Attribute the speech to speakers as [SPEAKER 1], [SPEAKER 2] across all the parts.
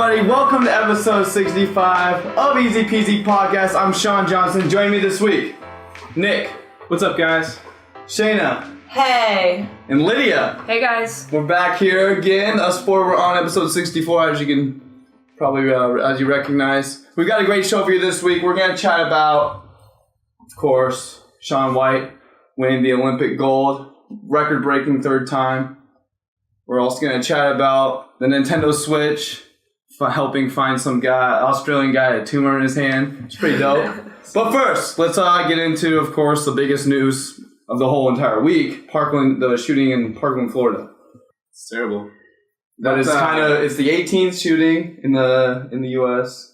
[SPEAKER 1] everybody. Welcome to episode 65 of EZPZ Podcast. I'm Sean Johnson. Joining me this week, Nick.
[SPEAKER 2] What's up, guys?
[SPEAKER 1] Shayna.
[SPEAKER 3] Hey.
[SPEAKER 1] And Lydia.
[SPEAKER 3] Hey, guys.
[SPEAKER 1] We're back here again. Us four, we're on episode 64, as you can probably, as you recognize. We've got a great show for you this week. We're going to chat about, of course, Shaun White winning the Olympic gold, record-breaking third time. We're also going to chat about the Nintendo Switch, helping find some Australian guy, a tumor in his hand. It's pretty dope. But first, let's get into, of course, the biggest news of the whole entire week: Parkland, the shooting in Parkland, Florida.
[SPEAKER 2] It's terrible.
[SPEAKER 1] That is it's the 18th shooting in the U.S.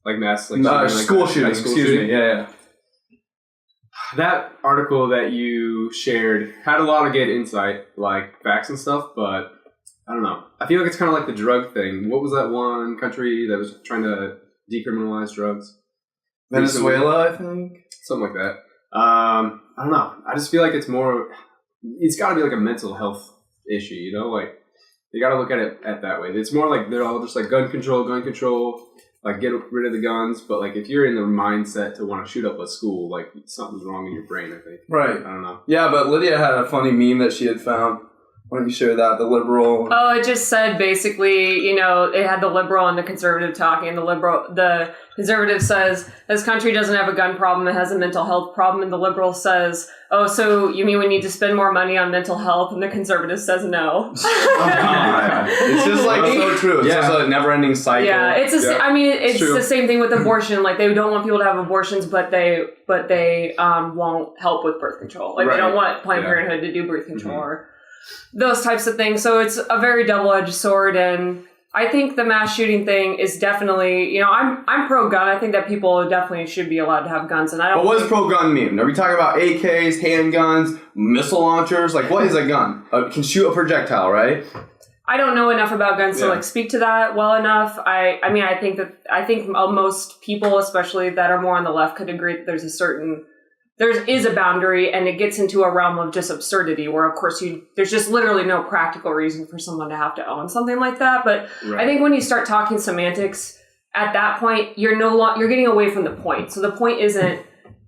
[SPEAKER 2] Like mass,
[SPEAKER 1] school shooting. Excuse me. Yeah.
[SPEAKER 2] That article that you shared had a lot of good insight, like facts and stuff, but I don't know. I feel like it's kind of like the drug thing. What was that one country that was trying to decriminalize drugs?
[SPEAKER 1] Venezuela, I think.
[SPEAKER 2] Something like that. I don't know. I just feel like it's got to be like a mental health issue, you know? Like, you got to look at it that way. It's more like they're all just like gun control, like get rid of the guns. But like if you're in the mindset to want to shoot up a school, like something's wrong in your brain, I think.
[SPEAKER 1] Right.
[SPEAKER 2] I don't know.
[SPEAKER 1] Yeah, but Lydia had a funny meme that she had found. Why don't you share that? The liberal.
[SPEAKER 3] Oh, it just said basically, it had the liberal and the conservative talking. The conservative says this country doesn't have a gun problem; it has a mental health problem. And the liberal says, "Oh, so you mean we need to spend more money on mental health?" And the conservative says, "No."
[SPEAKER 1] It's just like so true. It's just a never-ending cycle.
[SPEAKER 3] Yeah, it's the same thing with abortion. Like they don't want people to have abortions, but they won't help with birth control. Like they don't want Planned Parenthood to do birth control or those types of things. So it's a very double-edged sword, and I think the mass shooting thing is definitely, I'm pro-gun. I think that people definitely should be allowed to have guns, and I don't.
[SPEAKER 1] But what does pro-gun mean? Are we talking about AKs, handguns, missile launchers? Like, what is a gun? It can shoot a projectile, right?
[SPEAKER 3] I don't know enough about guns to speak to that well enough. I think most people, especially that are more on the left, could agree that there is a boundary, and it gets into a realm of just absurdity where, of course, there's just literally no practical reason for someone to have to own something like that. But I think when you start talking semantics, at that point, you're getting away from the point. So the point isn't,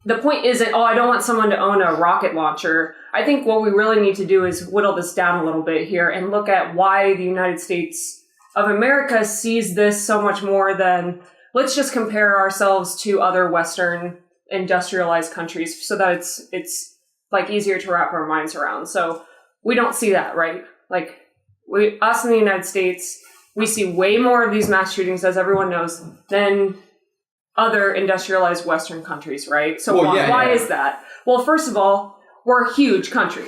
[SPEAKER 3] oh, I don't want someone to own a rocket launcher. I think what we really need to do is whittle this down a little bit here and look at why the United States of America sees this so much more than, let's just compare ourselves to other Western industrialized countries so that it's like easier to wrap our minds around. So we don't see that, right? Like us in the United States, we see way more of these mass shootings, as everyone knows, than other industrialized Western countries, right? So why is that? Well, first of all, we're a huge country.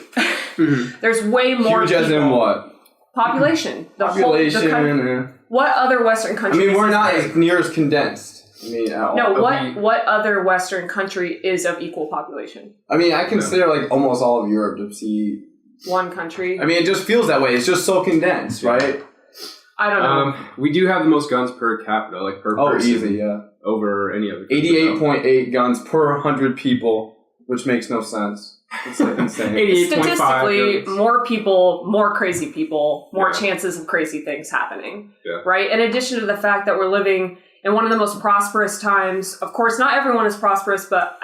[SPEAKER 3] There's way more
[SPEAKER 1] huge
[SPEAKER 3] people.
[SPEAKER 1] As in what?
[SPEAKER 3] Population.
[SPEAKER 1] Population.
[SPEAKER 3] What other Western countries?
[SPEAKER 1] I mean, we're not as near as condensed.
[SPEAKER 3] What other Western country is of equal population?
[SPEAKER 1] I mean, I consider like almost all of Europe to see
[SPEAKER 3] one country.
[SPEAKER 1] I mean, it just feels that way. It's just so condensed, right?
[SPEAKER 3] I don't know.
[SPEAKER 2] We do have the most guns per capita, like per person.
[SPEAKER 1] Oh, easy, yeah.
[SPEAKER 2] Over any other.
[SPEAKER 1] 88.8 guns per 100 people, which makes no sense. It's like insane.
[SPEAKER 3] Statistically, more people, more crazy people, more chances of crazy things happening. Yeah. Right? In addition to the fact that we're living in one of the most prosperous times, of course, not everyone is prosperous, but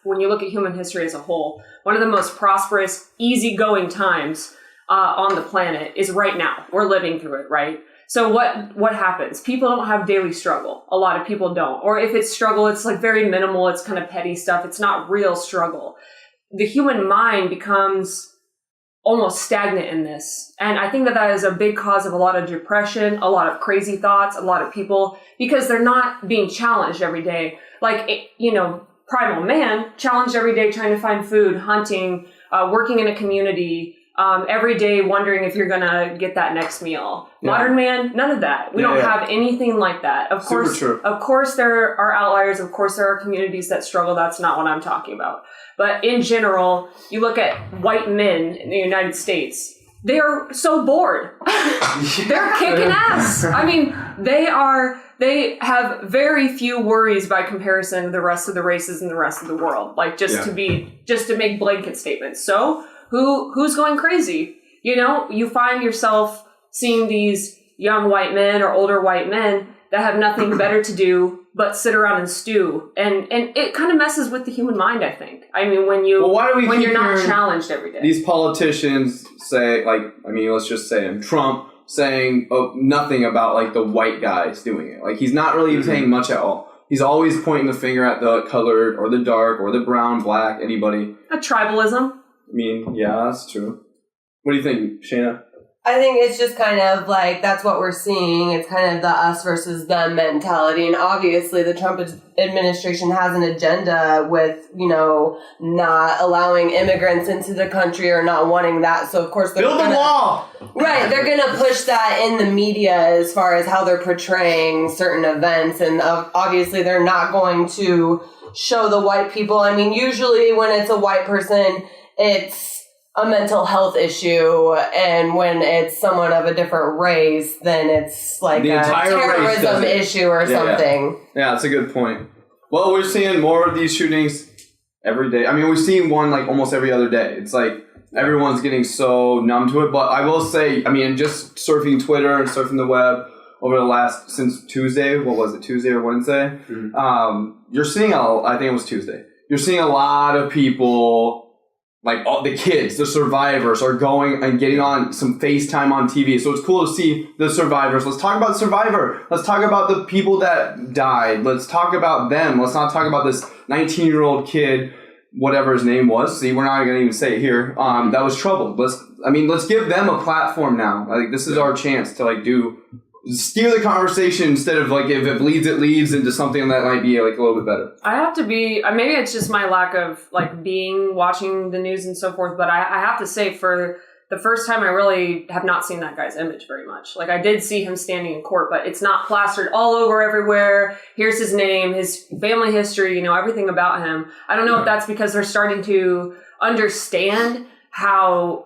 [SPEAKER 3] when you look at human history as a whole, one of the most prosperous, easygoing times on the planet is right now. We're living through it, right? So what happens? People don't have daily struggle. A lot of people don't. Or if it's struggle, it's like very minimal. It's kind of petty stuff. It's not real struggle. The human mind becomes almost stagnant in this. And I think that is a big cause of a lot of depression, a lot of crazy thoughts, a lot of people, because they're not being challenged every day. Like, primal man challenged every day trying to find food, hunting, working in a community, every day wondering if you're going to get that next meal. Yeah. Modern man, none of that. We don't have anything like that. Of course, there are outliers. Of course, there are communities that struggle. That's not what I'm talking about. But in general, you look at white men in the United States, they are so bored. They're kicking ass. I mean, they have very few worries by comparison to the rest of the races in the rest of the world. Like just to make blanket statements. So who's going crazy? You find yourself seeing these young white men or older white men that have nothing better to do but sit around and stew. And it kind of messes with the human mind, I think. I mean, when you're not challenged every day.
[SPEAKER 1] These politicians say, like, I mean, let's just say him, Trump, saying nothing about, like, the white guys doing it. Like, he's not really saying much at all. He's always pointing the finger at the colored or the dark or the brown, black, anybody.
[SPEAKER 3] A tribalism.
[SPEAKER 1] I mean, yeah, that's true. What do you think, Shayna?
[SPEAKER 4] I think it's just kind of like, that's what we're seeing. It's kind of the us versus them mentality. And obviously the Trump administration has an agenda with, not allowing immigrants into the country or not wanting that. So of course they're
[SPEAKER 1] build a wall.
[SPEAKER 4] Right. They're going to push that in the media as far as how they're portraying certain events. And obviously they're not going to show the white people. I mean, usually when it's a white person, it's a mental health issue, and when it's someone of a different race, then it's like a terrorism issue or something.
[SPEAKER 1] Yeah, that's a good point. Well, we're seeing more of these shootings every day. I mean, we're seeing one like almost every other day. It's like everyone's getting so numb to it. But I will say, I mean, just surfing Twitter and surfing the web over since Tuesday, what was it, Tuesday or Wednesday? Mm-hmm. You're seeing, I think it was Tuesday. You're seeing a lot of people, like all the kids, the survivors, are going and getting on some FaceTime on TV. So it's cool to see the survivors. Let's talk about Survivor. Let's talk about the people that died. Let's talk about them. Let's not talk about this 19-year-old kid, whatever his name was. See, we're not going to even say it here. That was troubled. Let's give them a platform now. Like, this is our chance to steer the conversation instead of if it leads into something that might be a little bit better.
[SPEAKER 3] I have to be, maybe it's just my lack of watching the news and so forth, but I have to say, for the first time, I really have not seen that guy's image very much. Like, I did see him standing in court, but it's not plastered all over everywhere. Here's his name, his family history, everything about him. I don't know if that's because they're starting to understand how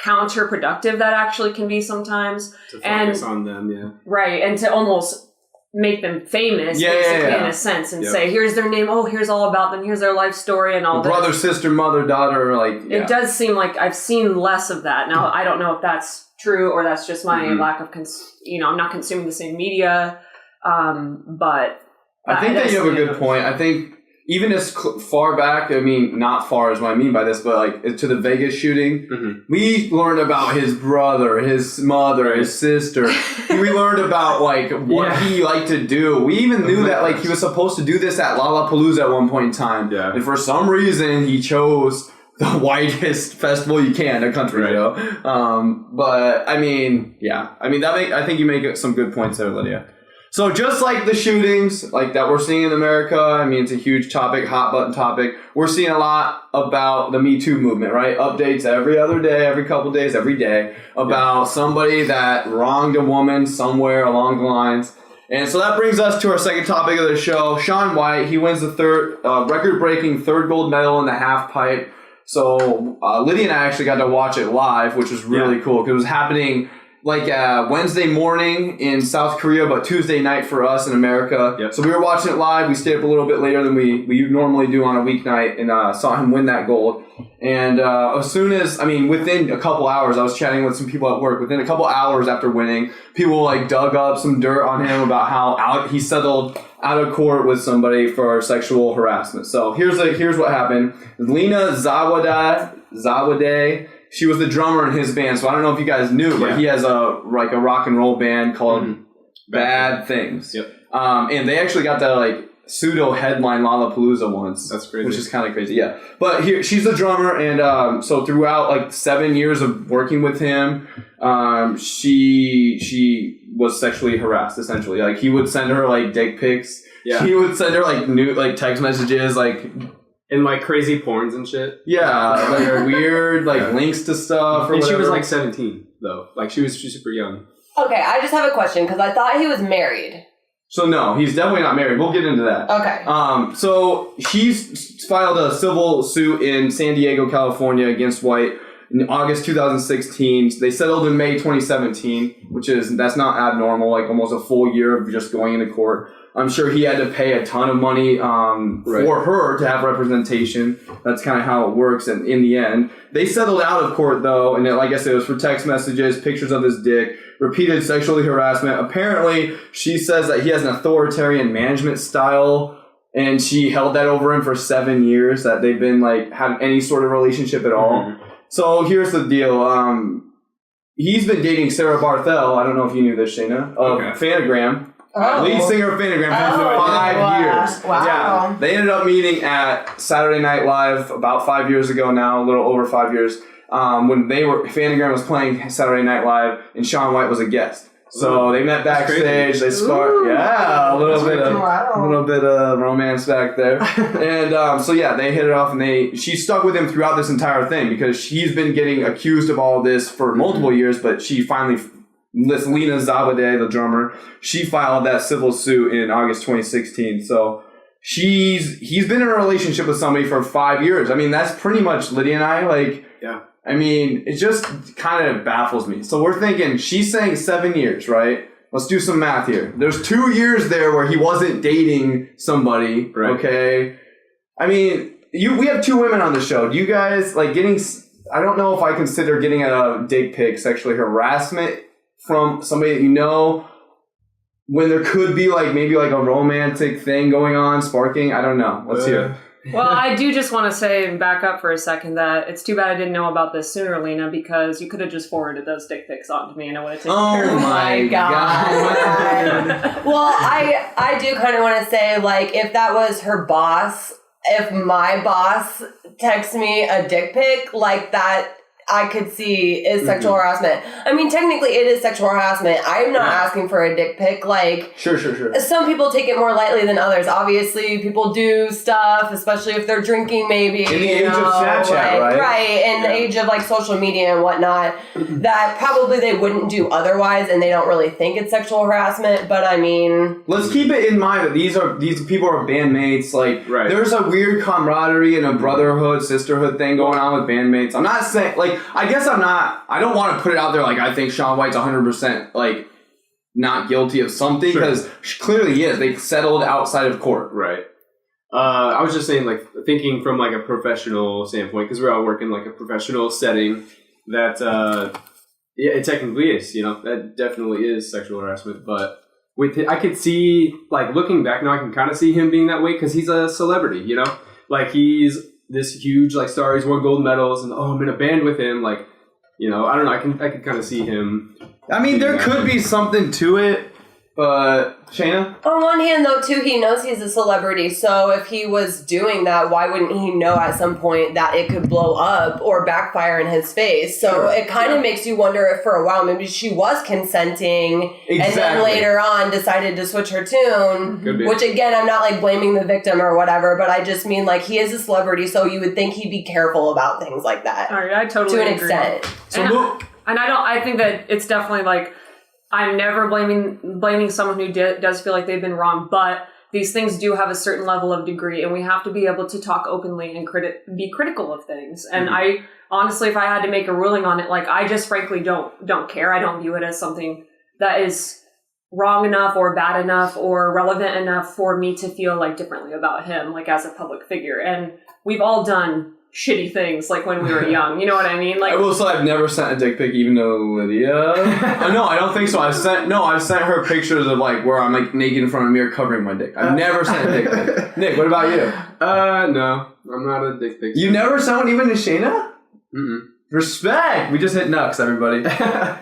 [SPEAKER 3] counterproductive that actually can be sometimes,
[SPEAKER 2] to focus on them,
[SPEAKER 3] right, and to almost make them famous, in a sense, and say, here's their name, here's all about them, here's their life story, and all that. Brother,
[SPEAKER 1] sister, mother, daughter,
[SPEAKER 3] It does seem like I've seen less of that. Now, I don't know if that's true or that's just my lack of, I'm not consuming the same media, but
[SPEAKER 1] I think that you have a good point. I think even as far back, I mean, not far is what I mean by this, but to the Vegas shooting, we learned about his brother, his mother, his sister. We learned about what he liked to do. We even knew that he was supposed to do this at Lollapalooza at one point in time. Yeah. And for some reason, he chose the whitest festival you can, a country, but I mean, I think you make some good points there, Lydia. So just like the shootings that we're seeing in America, I mean, it's a huge topic, hot button topic. We're seeing a lot about the Me Too movement, right? Updates every other day, every couple days, every day about somebody that wronged a woman somewhere along the lines. And so that brings us to our second topic of the show. Shaun White, he wins the record-breaking third gold medal in the half pipe. So Lydia and I actually got to watch it live, which was really cool because it was happening Wednesday morning in South Korea, but Tuesday night for us in America. Yep. So we were watching it live. We stayed up a little bit later than we normally do on a weeknight and saw him win that gold. And as soon as, within a couple hours, I was chatting with some people at work. Within a couple hours after winning, people dug up some dirt on him about how he settled out of court with somebody for sexual harassment. So here's what happened. Lena Zawade. She was the drummer in his band, so I don't know if you guys knew, but he has a rock and roll band called Bad Things. Yep. And they actually got to pseudo headline Lollapalooza once. That's crazy. Which is kind of crazy, yeah. But she's a drummer, and so throughout 7 years of working with him, she was sexually harassed essentially. He would send her dick pics. Yeah. He would send her new text messages
[SPEAKER 2] and crazy porns and shit.
[SPEAKER 1] Yeah, weird links to stuff.
[SPEAKER 2] And she was 17 though. She was super young.
[SPEAKER 4] Okay, I just have a question because I thought he was married.
[SPEAKER 1] So no, he's definitely not married. We'll get into that.
[SPEAKER 4] Okay.
[SPEAKER 1] So he's filed a civil suit in San Diego, California against White in August 2016. They settled in May 2017, that's not abnormal. Almost a full year of just going into court. I'm sure he had to pay a ton of money for her to have representation. That's kind of how it works. And in the end, they settled out of court, though. And like I said, it was for text messages, pictures of his dick, repeated sexual harassment. Apparently, she says that he has an authoritarian management style. And she held that over him for 7 years, that they've been like have any sort of relationship at all. Mm-hmm. So here's the deal. He's been dating Sarah Barthel. I don't know if you knew this, Shayna, of Fanagram. Lead singer of Fanagram for 5 years.
[SPEAKER 4] Wow.
[SPEAKER 1] Yeah. They ended up meeting at Saturday Night Live about 5 years ago now, a little over 5 years, when Fanagram was playing Saturday Night Live and Shaun White was a guest. So they met backstage. They sparked, a little bit of romance back there, and they hit it off. And she stuck with him throughout this entire thing because she's been getting accused of all this for multiple years. But she finally, with Lena Zabade, the drummer, she filed that civil suit in August 2016. So he's been in a relationship with somebody for 5 years. I mean, that's pretty much Lydia and I. I mean, it just kind of baffles me. So we're thinking, she's saying 7 years, right? Let's do some math here. There's 2 years there where he wasn't dating somebody, okay? I mean, we have two women on the show. Do you guys, like, I don't know if I consider getting a dick pic sexually harassment from somebody that you know, when there could be, like, maybe, like, a romantic thing going on, sparking. I don't know. Let's hear.
[SPEAKER 3] Well, I do just want to say and back up for a second that it's too bad I didn't know about this sooner, Lena, because you could have just forwarded those dick pics on to me and I would have taken care of it.
[SPEAKER 4] Oh my God. Well, I do kind of want to say, like, if that was her boss, if my boss texts me a dick pic, like that, I could see is sexual harassment. I mean, technically it is sexual harassment. I'm not asking for a dick pic. Like,
[SPEAKER 1] sure.
[SPEAKER 4] Some people take it more lightly than others. Obviously, people do stuff, especially if they're drinking, maybe.
[SPEAKER 1] In the age of Snapchat, right?
[SPEAKER 4] Right, in the age of, like, social media and whatnot, that probably they wouldn't do otherwise, and they don't really think it's sexual harassment, but I mean...
[SPEAKER 1] Let's keep it in mind that these people are bandmates. Like, there's a weird camaraderie and a brotherhood, sisterhood thing going on with bandmates. I'm not saying... Like, I guess I don't want to put it out there like I think Shaun White's 100% like not guilty of something, because clearly he is. They settled outside of court.
[SPEAKER 2] Right. I was just saying, like, thinking from like a professional standpoint, because we're all working like a professional setting, that it technically is, you know, that definitely is sexual harassment. But I could see, like, looking back now, I can kind of see him being that way because he's a celebrity, you know, like he's this huge, like, star. He's won gold medals, and I'm in a band with him. Like, you know, I don't know. I could kind of see him.
[SPEAKER 1] I mean, there could be something to it, but Shayna?
[SPEAKER 4] On one hand, though, too, he knows he's a celebrity. So if he was doing that, why wouldn't he know at some point that it could blow up or backfire in his face? So it kind of makes you wonder if for a while maybe she was consenting and then later on decided to switch her tune. Which, again, I'm not, like, blaming the victim or whatever, but I just mean, like, he is a celebrity, so you would think he'd be careful about things like that.
[SPEAKER 3] All right, I totally agree.
[SPEAKER 4] To an extent.
[SPEAKER 3] I think that it's definitely, like, I'm never blaming someone who does feel like they've been wrong, but these things do have a certain level of degree, and we have to be able to talk openly and be critical of things. And I honestly, if I had to make a ruling on it, like, I just frankly don't care. I don't view it as something that is wrong enough or bad enough or relevant enough for me to feel like differently about him, like, as a public figure. And we've all done shitty things, like, when we were young, you know what I mean? Like,
[SPEAKER 1] I will say I've never sent a dick pic, even to Lydia. No, I don't think so. I've sent her pictures of, like, where I'm, like, naked in front of a mirror covering my dick. I've never sent a dick pic. Nick, what about you?
[SPEAKER 2] No, I'm not a dick pic.
[SPEAKER 1] You never sent one even to Shayna? Respect. We just hit Nux, everybody.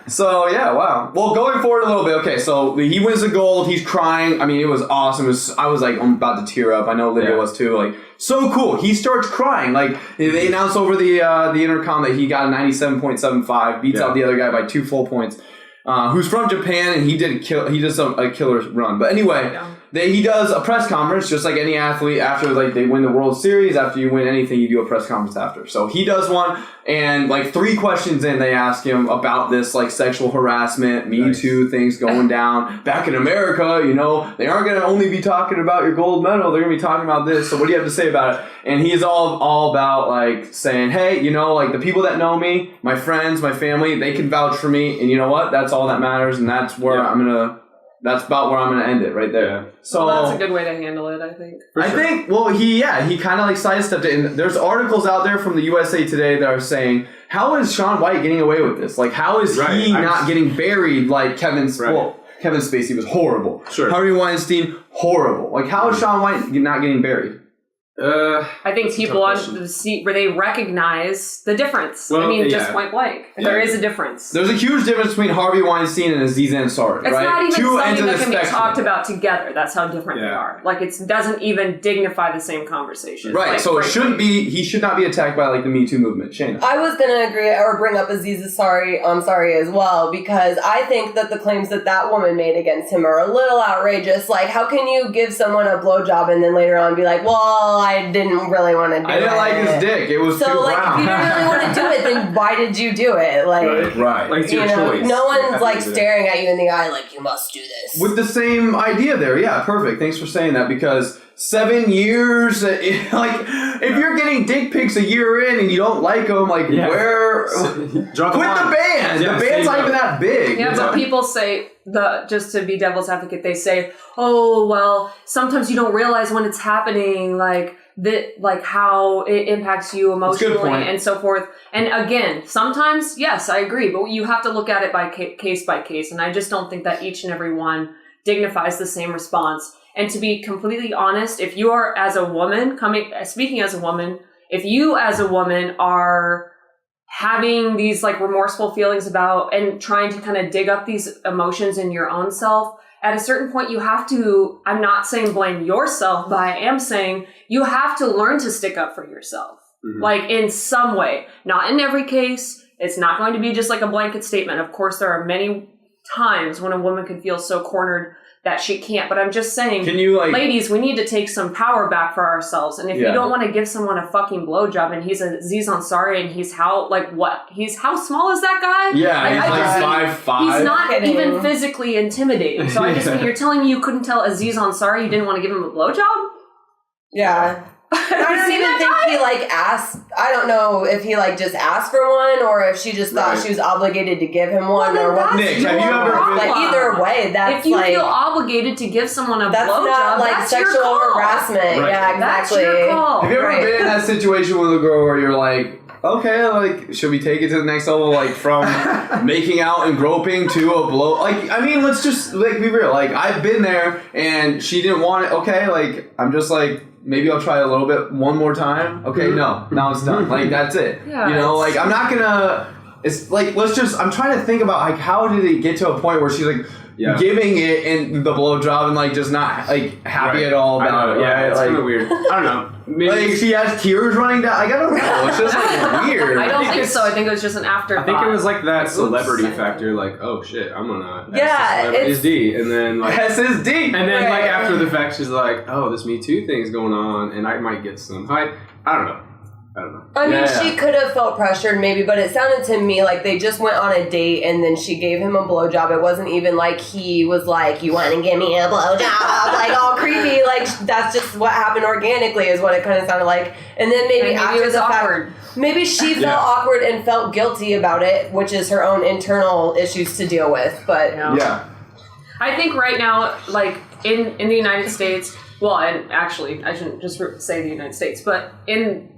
[SPEAKER 1] So, yeah, wow. Well, going forward a little bit. Okay, so he wins the gold. He's crying. I mean, it was awesome. I was like, I'm about to tear up. I know Lydia was too. Like, so cool. He starts crying. Like, they announced over the intercom that he got a 97.75, beats out the other guy by 2 full points. Who's from Japan, and he did a killer run. But anyway, he does a press conference just like any athlete after, like, they win the World Series. After you win anything, you do a press conference after. So he does one, and, like, 3 questions in, they ask him about this, like, sexual harassment, Me Too things going down back in America. You know, they aren't going to only be talking about your gold medal. They're going to be talking about this. So what do you have to say about it? And he's all about, like, saying, hey, you know, like, the people that know me, my friends, my family, they can vouch for me, and you know what? That's all that matters, and that's where I'm going to That's about where I'm going to end it right there.
[SPEAKER 2] Yeah.
[SPEAKER 1] So
[SPEAKER 3] well, that's a good way to handle it, I think.
[SPEAKER 1] I think, well, he kind of like sidestepped it. And there's articles out there from the USA Today that are saying, how is Shaun White getting away with this? Like, how is he not getting buried like Kevin Spacey was horrible.
[SPEAKER 2] Sure.
[SPEAKER 1] Harvey Weinstein, horrible. Like, how is Shaun White not getting buried?
[SPEAKER 3] I think people on the seat where they recognize the difference. Well, I mean, just point blank. There is a difference.
[SPEAKER 1] There's a huge difference between Harvey Weinstein and Aziza Ansari,
[SPEAKER 3] it's
[SPEAKER 1] right?
[SPEAKER 3] not even
[SPEAKER 1] Two
[SPEAKER 3] something that can
[SPEAKER 1] spectrum.
[SPEAKER 3] be talked about together. That's how different they are. Like, it doesn't even dignify the same conversation.
[SPEAKER 1] Right,
[SPEAKER 3] like,
[SPEAKER 1] so he should not be attacked by like the Me Too movement. Shayna.
[SPEAKER 4] I was going to agree or bring up Aziza Ansari as well, because I think that the claims that woman made against him are a little outrageous. Like, how can you give someone a blowjob and then later on be like, well, I didn't really want to do it.
[SPEAKER 1] I didn't like his dick. It was too brown.
[SPEAKER 4] If you didn't really want to do it, then why did you do it? Like,
[SPEAKER 1] right.
[SPEAKER 2] Like, it's your choice.
[SPEAKER 4] No one's like staring at you in the eye like, you must do this.
[SPEAKER 1] With the same idea there. Yeah, perfect. Thanks for saying that, because 7 years, like, if you're getting dick pics a year in and you don't like them, like, where? Quit the band.
[SPEAKER 2] Yeah,
[SPEAKER 1] the band's not even that big.
[SPEAKER 3] Yeah, but people say, just to be devil's advocate, they say, oh, well, sometimes you don't realize when it's happening, like how it impacts you emotionally and so forth. And again, sometimes, yes, I agree, but you have to look at it by case by case. And I just don't think that each and every one dignifies the same response. And to be completely honest, if you are as a woman, speaking as a woman, if you as a woman are having these like remorseful feelings about and trying to kind of dig up these emotions in your own self, at a certain point you have to, I'm not saying blame yourself, but I am saying you have to learn to stick up for yourself. Mm-hmm. Like in some way, not in every case. It's not going to be just like a blanket statement. Of course, there are many times when a woman can feel so cornered that she can't. But I'm just saying, ladies, we need to take some power back for ourselves. And if you don't want to give someone a fucking blowjob, and he's Aziz Ansari, and he's how small is that guy?
[SPEAKER 1] Yeah, he's 5'5".
[SPEAKER 3] He's not even physically intimidating. So I just mean, you're telling me you couldn't tell Aziz Ansari you didn't want to give him a blowjob?
[SPEAKER 4] Yeah. I don't even think he asked. I don't know if he just asked for one, or if she just thought she was obligated to give him one, or what.
[SPEAKER 1] Nick, have you ever
[SPEAKER 4] either way, that's
[SPEAKER 3] if you feel obligated to give someone a blowjob,
[SPEAKER 4] not sexual harassment. Right. Yeah, exactly.
[SPEAKER 3] That's your call.
[SPEAKER 1] Have you ever been in that situation with a girl where you're like, okay, should we take it to the next level, from making out and groping to a blow? Let's just be real. I've been there, and she didn't want it. Okay, I'm just maybe I'll try a little bit one more time. Okay, no, now it's done. That's it. Yeah, I'm not gonna. It's I'm trying to think about how did it get to a point where she's giving it and the blowjob and just not happy at all about it.
[SPEAKER 2] Yeah, it's kind of weird. I don't know.
[SPEAKER 1] Maybe she has tears running down. I don't know. It's just weird.
[SPEAKER 3] I don't think so. I think it was just an afterthought.
[SPEAKER 2] I think it was that celebrity factor. Oh shit, I'm gonna
[SPEAKER 4] SSD,
[SPEAKER 2] and then
[SPEAKER 1] SSD,
[SPEAKER 2] and then after the fact, she's like, oh, this Me Too thing's going on, and I might get some hype. I don't know.
[SPEAKER 4] I mean, she could have felt pressured maybe, but it sounded to me like they just went on a date and then she gave him a blowjob. It wasn't even he was like, you want to give me a blowjob? All creepy. That's just what happened organically is what it kind of sounded like. And then maybe after the fact, maybe she felt awkward and felt guilty about it, which is her own internal issues to deal with. But
[SPEAKER 3] I think right now, in the United States, well, and actually, I shouldn't just say the United States, but in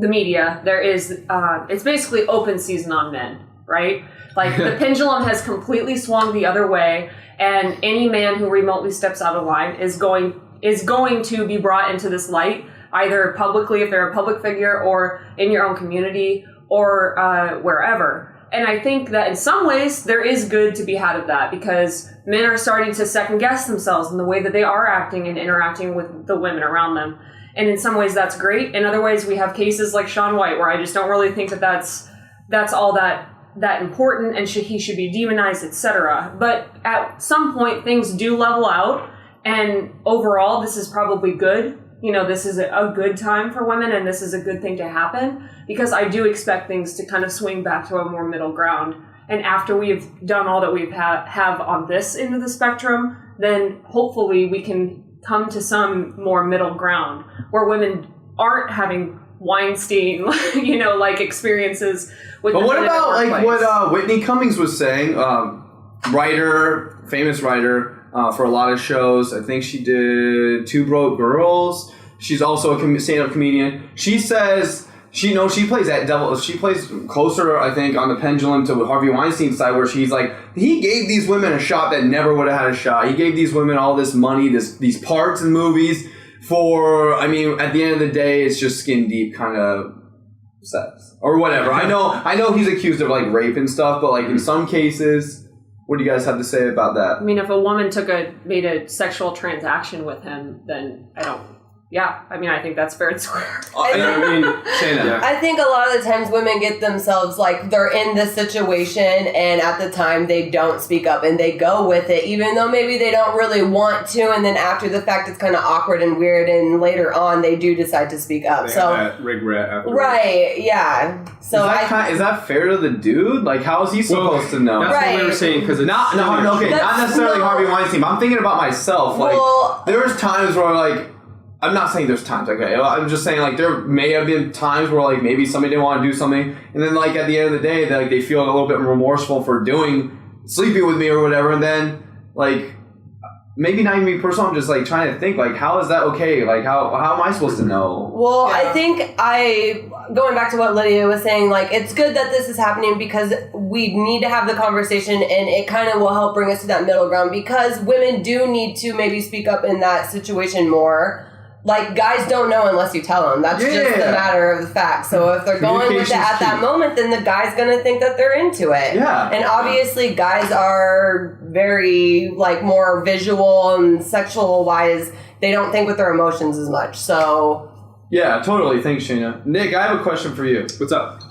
[SPEAKER 3] the media, there is, it's basically open season on men, right? The pendulum has completely swung the other way, and any man who remotely steps out of line is going to be brought into this light, either publicly if they're a public figure, or in your own community, or wherever. And I think that in some ways there is good to be had of that, because men are starting to second guess themselves in the way that they are acting and interacting with the women around them. And in some ways that's great. In other ways, we have cases like Shaun White, where I just don't really think that that's all that important, and he should be demonized, etc. But at some point, things do level out, and overall, this is probably good. This is a good time for women, and this is a good thing to happen, because I do expect things to kind of swing back to a more middle ground. And after we've done all that we've have on this end of the spectrum, then hopefully we can come to some more middle ground where women aren't having Weinstein, experiences with.
[SPEAKER 1] But what about what Whitney Cummings was saying? Famous writer, for a lot of shows. I think she did Two Broke Girls. She's also a stand-up comedian. She says she plays that devil. She plays closer, I think, on the pendulum to Harvey Weinstein's side, where she's like, he gave these women a shot that never would have had a shot. He gave these women all this money, these parts in movies for. I mean, at the end of the day, it's just skin deep kind of sex or whatever. I know he's accused of like rape and stuff, but like in some cases, what do you guys have to say about that?
[SPEAKER 3] I mean, if a woman made a sexual transaction with him, then I think that's fair and square.
[SPEAKER 4] I think a lot of the times women get themselves like they're in this situation and at the time they don't speak up and they go with it even though maybe they don't really want to, and then after the fact it's kind of awkward and weird, and later on they do decide to speak up.
[SPEAKER 2] They
[SPEAKER 4] so
[SPEAKER 2] have that regret afterwards.
[SPEAKER 4] Right, yeah. So
[SPEAKER 1] is that fair to the dude? Like, how is he supposed to know?
[SPEAKER 2] That's what we were saying, because it's
[SPEAKER 1] not necessarily Harvey Weinstein. I'm thinking about myself. Like, there's times where like. I'm not saying there's times, okay? I'm just saying, like, there may have been times where, like, maybe somebody didn't want to do something, and then, like, at the end of the day, they feel a little bit remorseful for sleeping with me or whatever, and then, like, maybe not even me personally, I'm just, like, trying to think, like, how is that okay? Like, how am I supposed to know?
[SPEAKER 4] Well, yeah. I think going back to what Lydia was saying, like, it's good that this is happening because we need to have the conversation, and it kind of will help bring us to that middle ground, because women do need to maybe speak up in that situation more. Like, guys don't know unless you tell them. That's just the matter of the fact. So if they're going with it at that moment, then the guy's going to think that they're into it.
[SPEAKER 1] Yeah.
[SPEAKER 4] And obviously, guys are very, like, more visual and sexual-wise. They don't think with their emotions as much. So...
[SPEAKER 1] Yeah, totally. Thanks, Shayna. Nick, I have a question for you.
[SPEAKER 2] What's up?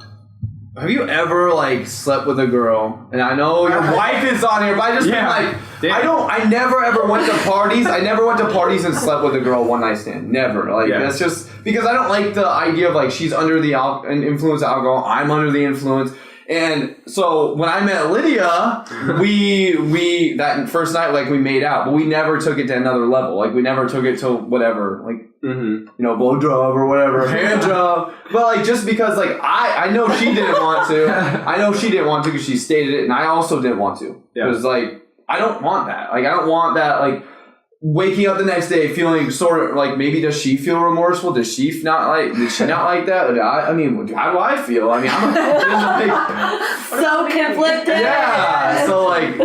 [SPEAKER 1] Have you ever, like, slept with a girl? And I know your wife is on here, but I just mean, like, I never ever went to parties. I never went to parties and slept with a girl one night stand. Never. Like, that's just, because I don't like the idea of, like, she's under the influence of alcohol, I'm under the influence. And so when I met Lydia, we that first night, like, we made out, but we never took it to another level. Like, we never took it to whatever, like, blow job or whatever, hand job. But, like, just because, like, I know she didn't want to. I know she didn't want to because she stated it, and I also didn't want to. Yeah. It was like, I don't want that. Like, I don't want that, like, waking up the next day feeling sort of like, maybe does she feel remorseful? Did she not like that? I mean, how do I feel? I mean,
[SPEAKER 4] so conflicted.
[SPEAKER 1] Yeah. So, like,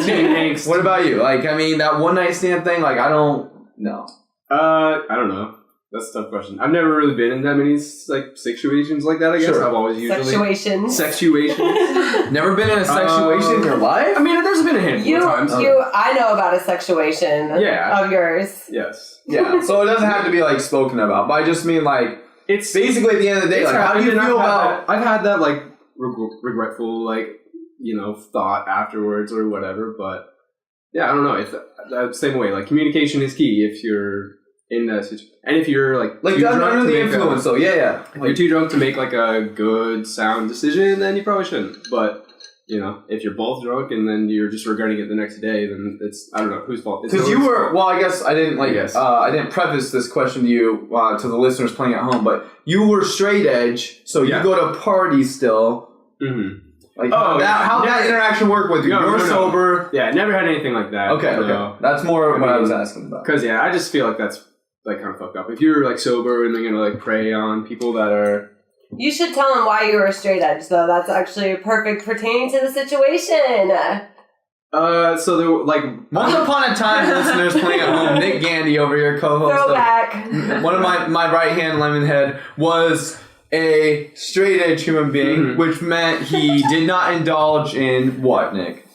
[SPEAKER 1] what about you? Like, I mean, that one night stand thing, like, I don't know.
[SPEAKER 2] I don't know. That's a tough question. I've never really been in that many, like, situations like that, I guess. Sure. I've always usually... Sexuations.
[SPEAKER 1] Never been in a sexuation in your life?
[SPEAKER 2] I mean, there's been a handful of times.
[SPEAKER 4] I know about a sexuation of yours.
[SPEAKER 2] Yes.
[SPEAKER 1] Yeah, so it doesn't have to be, like, spoken about, but I just mean, like, it's basically at the end of the day, like, how do you feel about...
[SPEAKER 2] I've had that, like, regretful, like, thought afterwards or whatever, but, yeah, I don't know. Same way, like, communication is key if you're in that situation. And if you're, like too drunk
[SPEAKER 1] under the influence, though,
[SPEAKER 2] if you're too drunk to make, like, a good, sound decision, then you probably shouldn't. But, if you're both drunk and then you're just regretting it the next day, then it's, I don't know, whose fault?
[SPEAKER 1] Because you were, well, I guess I didn't, I didn't preface this question to you, to the listeners playing at home, but you were straight edge, so you go to parties still.
[SPEAKER 2] Mm-hmm.
[SPEAKER 1] Like, how that interaction work with you? You're sober.
[SPEAKER 2] Yeah, I never had anything like that.
[SPEAKER 1] Okay. That's more what I was asking about.
[SPEAKER 2] Because, I just feel like that's, like, kind of fucked up. If you're, like, sober and then you're gonna, like, prey on people that are...
[SPEAKER 4] You should tell them why you were straight edge, though. That's actually perfect pertaining to the situation.
[SPEAKER 2] So there were, like...
[SPEAKER 1] Once upon a time, listeners playing at home, Nick Gandy over here, co-host
[SPEAKER 4] Throwback.
[SPEAKER 1] One of my right-hand Lemonhead was a straight edge human being, which meant he did not indulge in what, Nick?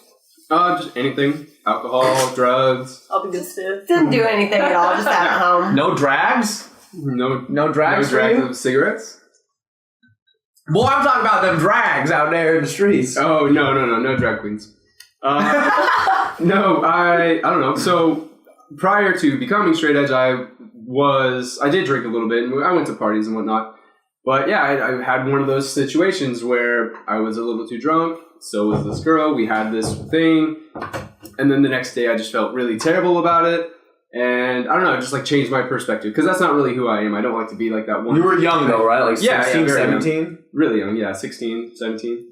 [SPEAKER 2] Just anything. Alcohol, drugs.
[SPEAKER 3] All the good stuff.
[SPEAKER 4] Didn't do anything at all, just at home.
[SPEAKER 1] No drags? No drags for you?
[SPEAKER 2] Of cigarettes?
[SPEAKER 1] Boy, I'm talking about them drags out there in the streets.
[SPEAKER 2] Oh, no drag queens. No, I don't know. So, prior to becoming straight edge, I did drink a little bit, and I went to parties and whatnot. But yeah, I had one of those situations where I was a little too drunk, so was this girl, we had this thing, and then the next day I just felt really terrible about it, and I don't know, it just, like, changed my perspective, because that's not really who I am. I don't like to be like that one.
[SPEAKER 1] You were young though, right? Like 16, 17?
[SPEAKER 2] Young. Really young, 16, 17.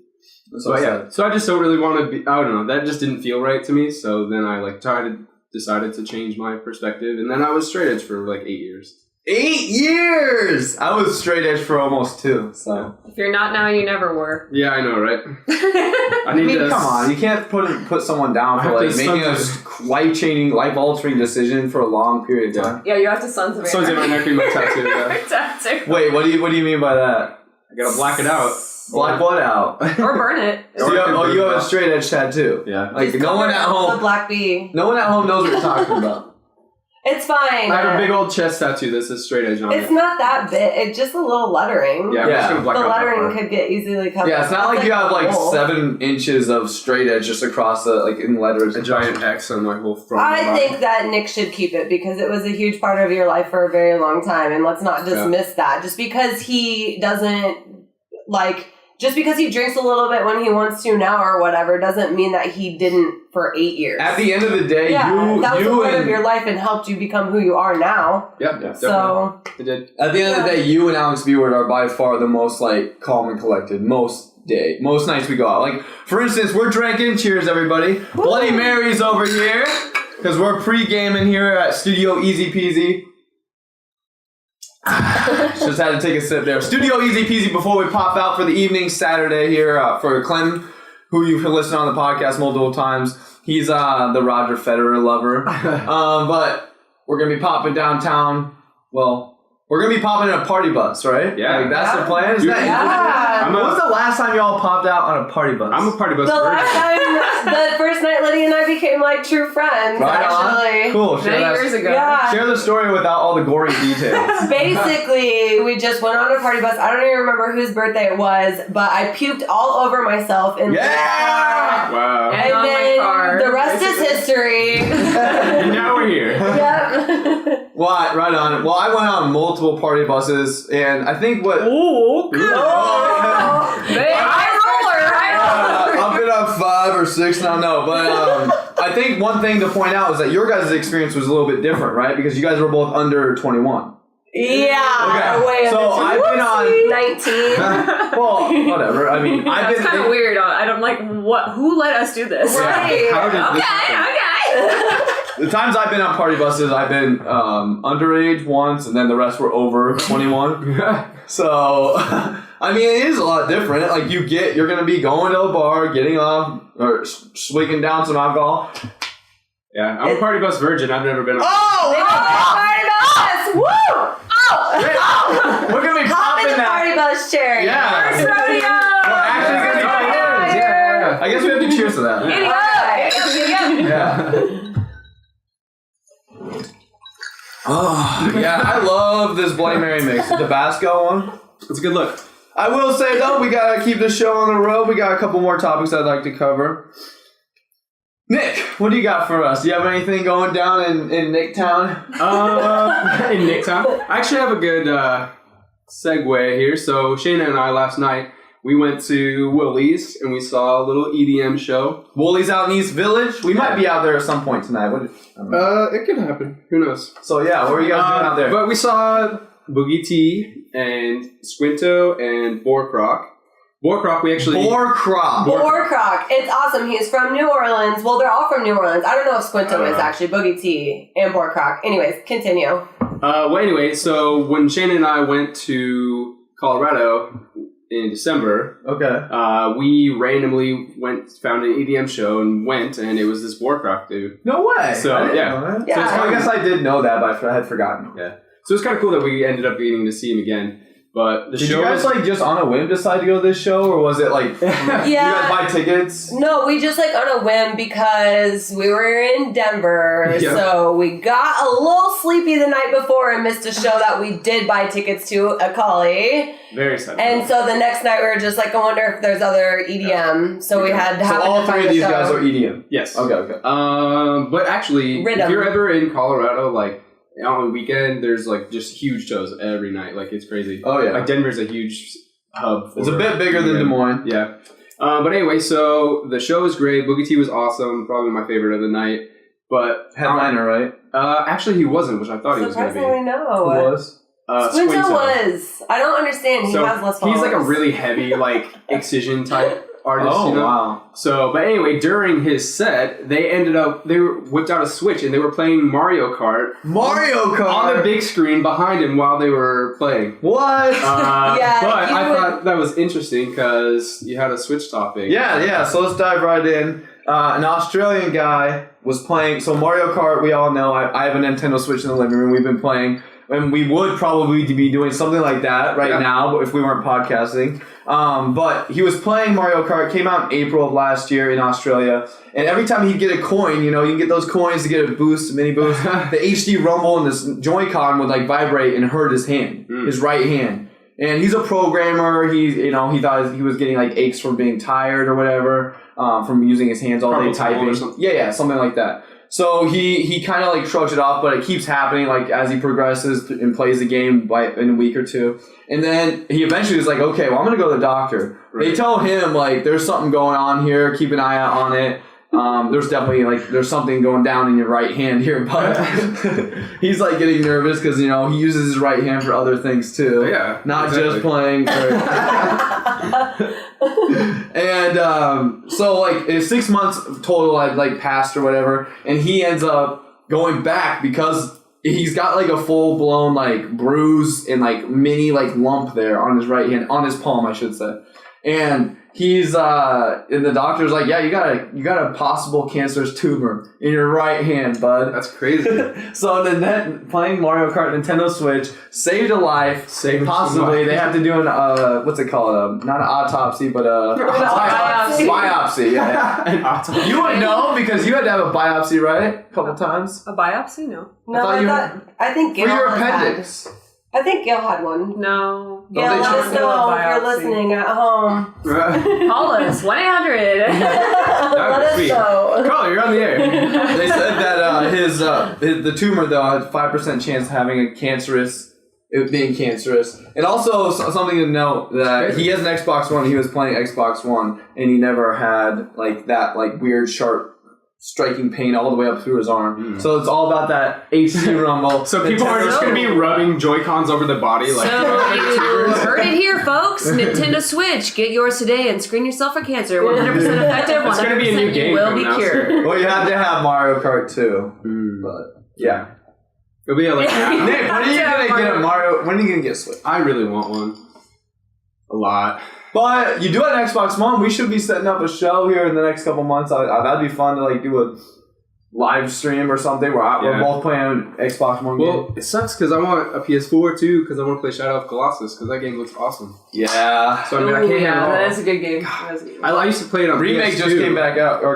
[SPEAKER 2] So I just don't really want to be, I don't know, that just didn't feel right to me, so then I, like, tried to decided to change my perspective, and then I was straight edge for like 8 years.
[SPEAKER 1] 8 years! I was straight edge for almost 2, so.
[SPEAKER 3] If you're not now, you never were.
[SPEAKER 2] Yeah, I know, right?
[SPEAKER 1] I mean, come on, you can't put someone down for like making a life-changing, life-altering decision for a long period of time.
[SPEAKER 3] Yeah, you have to Sons of
[SPEAKER 2] Sons of Anarchy, my tattoo. Yeah.
[SPEAKER 3] Tattoo.
[SPEAKER 1] Wait, what do you mean by that?
[SPEAKER 2] I gotta black it out.
[SPEAKER 1] Black what out?
[SPEAKER 3] Or burn it.
[SPEAKER 1] So you have a straight edge tattoo.
[SPEAKER 2] Yeah.
[SPEAKER 1] Like no one at home.
[SPEAKER 4] The black bee.
[SPEAKER 1] No one at home knows what you're talking about.
[SPEAKER 4] It's fine.
[SPEAKER 2] I have a big old chest tattoo that says straight edge on it.
[SPEAKER 4] It's not that big. It's just a little lettering.
[SPEAKER 2] Yeah, I'm just gonna black
[SPEAKER 4] the
[SPEAKER 2] out
[SPEAKER 4] lettering could get easily covered.
[SPEAKER 1] Yeah, it's not like you have like 7 inches of straight edge just across the like in letters.
[SPEAKER 2] A giant X on my whole front.
[SPEAKER 4] I think that Nick should keep it because it was a huge part of your life for a very long time, and let's not dismiss that. Just because he doesn't just because he drinks a little bit when he wants to now or whatever doesn't mean that he didn't for 8 years.
[SPEAKER 1] At the end of the day,
[SPEAKER 4] that was a part
[SPEAKER 1] and
[SPEAKER 4] of your life and helped you become who you are now.
[SPEAKER 2] Yeah,
[SPEAKER 4] so
[SPEAKER 2] it did.
[SPEAKER 1] At the end of the day, you and Alex Beward are by far the most like calm and collected most nights we go out. Like for instance, we're drinking. Cheers, everybody! Woo! Bloody Mary's over here because we're pre-gaming here at Studio EZPZ. Just had to take a sip there. Studio EZPZ before we pop out for the evening Saturday here for Clem, who you've listened on the podcast multiple times. He's the Roger Federer lover. But we're going to be popping downtown. Well, we're going to be popping in a party bus, right?
[SPEAKER 2] Yeah.
[SPEAKER 1] Like, that's the plan? Is that when was the last time y'all popped out on a party bus?
[SPEAKER 2] I'm a party bus.
[SPEAKER 4] The first night Lydia and I became like true friends, actually.
[SPEAKER 1] On. Cool.
[SPEAKER 3] Many years ago.
[SPEAKER 4] Yeah.
[SPEAKER 1] Share the story without all the gory details.
[SPEAKER 4] Basically, we just went on a party bus. I don't even remember whose birthday it was, but I puked all over myself in the car.
[SPEAKER 2] Wow.
[SPEAKER 4] And then the rest is history.
[SPEAKER 2] And now we're here.
[SPEAKER 4] Yep.
[SPEAKER 1] Well, right on. Well, I went on multiple party buses, and I think what... I've been on 5 or 6 now, no. But I think one thing to point out is that your guys' experience was a little bit different, right? Because you guys were both under 21.
[SPEAKER 4] Yeah.
[SPEAKER 1] Okay. So I've been on
[SPEAKER 4] 19.
[SPEAKER 1] Well, whatever. I mean,
[SPEAKER 3] it's kind of weird. I'm like, what? Who let us do this?
[SPEAKER 4] Right.
[SPEAKER 2] How did this happen?
[SPEAKER 3] Okay.
[SPEAKER 1] The times I've been on party buses, I've been underage once, and then the rest were over 21. So, I mean, it is a lot different. Like, you're going to be going to a bar, getting off, or swigging down some alcohol.
[SPEAKER 2] Yeah, I'm a party bus virgin. I've never been on.
[SPEAKER 4] Party bus! Woo! Oh!
[SPEAKER 1] We're going to be
[SPEAKER 4] Hop in
[SPEAKER 1] popping
[SPEAKER 4] the
[SPEAKER 1] that.
[SPEAKER 4] party bus chair.
[SPEAKER 1] Yeah.
[SPEAKER 3] First rodeo!
[SPEAKER 1] We're actually going to be
[SPEAKER 2] Yeah.
[SPEAKER 1] I guess we have to cheers to that. Yeah. Oh, yeah, I love this Bloody Mary mix. The Tabasco one.
[SPEAKER 2] It's a good look.
[SPEAKER 1] I will say, though, we got to keep the show on the road. We got a couple more topics I'd like to cover. Nick, what do you got for us? Do you have anything going down in Nicktown?
[SPEAKER 2] In Nicktown? I actually have a good segue here. So, Shayna and I last night, we went to Woolies and we saw a little EDM show.
[SPEAKER 1] Woolies out in East Village? We might be out there at some point tonight.
[SPEAKER 2] It could happen. Who knows?
[SPEAKER 1] So, yeah, what are you guys doing out there?
[SPEAKER 2] But we saw Boogie T and Squinto and Borkrock. Borkrock, we actually...
[SPEAKER 4] Borkrock. It's awesome. He's from New Orleans. Well, they're all from New Orleans. I don't know if Squinto is actually. Boogie T and Borkrock. Anyways, continue.
[SPEAKER 2] Anyway, so when Shannon and I went to Colorado in December, we randomly found an EDM show and it was this Borkrock dude.
[SPEAKER 1] No way.
[SPEAKER 2] So,
[SPEAKER 1] I
[SPEAKER 2] yeah.
[SPEAKER 1] know that.
[SPEAKER 4] Yeah.
[SPEAKER 1] So I guess I did know that, but I had forgotten.
[SPEAKER 2] Yeah. So it's kind of cool that we ended up getting to see him again. But
[SPEAKER 1] Did you guys just on a whim decide to go to this show, or was it like you guys buy tickets?
[SPEAKER 4] No, we just on a whim because we were in Denver, so we got a little sleepy the night before and missed a show that we did buy tickets to at Collie.
[SPEAKER 2] Very sad.
[SPEAKER 4] And so the next night we were just I wonder if there's other EDM. So we had to have
[SPEAKER 1] all 3 of these guys are EDM.
[SPEAKER 2] Yes.
[SPEAKER 1] Okay.
[SPEAKER 2] But actually, if you're ever in Colorado, on the weekend, there's just huge shows every night. It's crazy.
[SPEAKER 1] Oh yeah.
[SPEAKER 2] Denver's a huge hub.
[SPEAKER 1] It's a bit bigger than Des Moines.
[SPEAKER 2] Yeah. But anyway, so the show was great. Boogie T was awesome. Probably my favorite of the night. But
[SPEAKER 1] headliner, right?
[SPEAKER 2] Actually, he wasn't, which I thought he was going to be.
[SPEAKER 4] Surprisingly, no.
[SPEAKER 1] Who was?
[SPEAKER 4] Squinto was. I don't understand. He has less followers.
[SPEAKER 2] He's a really heavy, excision type. artists.
[SPEAKER 1] Oh,
[SPEAKER 2] you know?
[SPEAKER 1] wow.
[SPEAKER 2] So, but anyway, during his set, they whipped out a Switch and they were playing Mario Kart.
[SPEAKER 1] Mario Kart!
[SPEAKER 2] On the big screen behind him while they were playing.
[SPEAKER 1] What?
[SPEAKER 4] Yeah,
[SPEAKER 2] but I thought that was interesting because you had a Switch topic.
[SPEAKER 1] Yeah. So let's dive right in. An Australian guy was playing. So Mario Kart, we all know. I have a Nintendo Switch in the living room. We've been playing. And we would probably be doing something like that right now if we weren't podcasting. But he was playing Mario Kart. Came out in April of last year in Australia. And every time he'd get a coin, you can get those coins to get a boost, a mini boost. The HD rumble and this Joy-Con would vibrate and hurt his hand, his right hand. And he's a programmer. He thought he was getting aches from being tired or whatever, from using his hands all day typing. Yeah, something like that. So he kind of shrugs it off, but it keeps happening as he progresses and plays the game in a week or two. And then he eventually is okay, well, I'm going to go to the doctor. Right. They tell him there's something going on here. Keep an eye out on it. There's definitely there's something going down in your right hand here, but he's getting nervous because he uses his right hand for other things too.
[SPEAKER 2] Yeah,
[SPEAKER 1] not just playing. And so it's 6 months total passed or whatever, and he ends up going back because he's got a full blown bruise and mini lump there on his right hand, on his palm I should say, and he's and the doctor's yeah, you got a possible cancerous tumor in your right hand, bud.
[SPEAKER 2] That's crazy.
[SPEAKER 1] So then playing Mario Kart Nintendo Switch saved a life. Possibly they have to do an what's it called? Not an autopsy, but a biopsy. Yeah.
[SPEAKER 2] An autopsy.
[SPEAKER 1] You would know because you had to have a biopsy, right? A couple times.
[SPEAKER 3] A biopsy? No.
[SPEAKER 4] No, I think Gail
[SPEAKER 1] for your
[SPEAKER 4] has
[SPEAKER 1] appendix.
[SPEAKER 4] I think Gail had one.
[SPEAKER 3] No.
[SPEAKER 4] Gail, let us know if you're listening at home.
[SPEAKER 3] Call us 1-800.
[SPEAKER 4] Let us know.
[SPEAKER 2] Call, you're on the air.
[SPEAKER 1] They said that the tumor though had 5% chance of having it being cancerous, and also something to note that he has an Xbox One. He was playing Xbox One, and he never had that weird sharp striking pain all the way up through his arm. So it's all about that HD rumble.
[SPEAKER 2] So people are just going to be rubbing Joy-Cons over the body
[SPEAKER 3] So you heard it here, folks. Nintendo Switch. Get yours today and screen yourself for cancer. 100% effective. 100%
[SPEAKER 2] It's going to be a new game.
[SPEAKER 3] You will be cured.
[SPEAKER 1] Well, you have to have Mario Kart too. But yeah.
[SPEAKER 2] It'll be
[SPEAKER 1] Nick, when are you going to get a Mario? When are you going to get a Switch?
[SPEAKER 2] I really want one. A lot.
[SPEAKER 1] But you do have an Xbox One. We should be setting up a show here in the next couple months. That'd be fun to do a live stream or something where we're both playing Xbox One.
[SPEAKER 2] Well, it sucks because I want a PS4 too because I want to play Shadow of Colossus because that game looks awesome.
[SPEAKER 1] Yeah.
[SPEAKER 2] So I can't have it all.
[SPEAKER 3] That is a good game.
[SPEAKER 2] I used to play it on
[SPEAKER 1] Remake
[SPEAKER 2] PS2.
[SPEAKER 1] just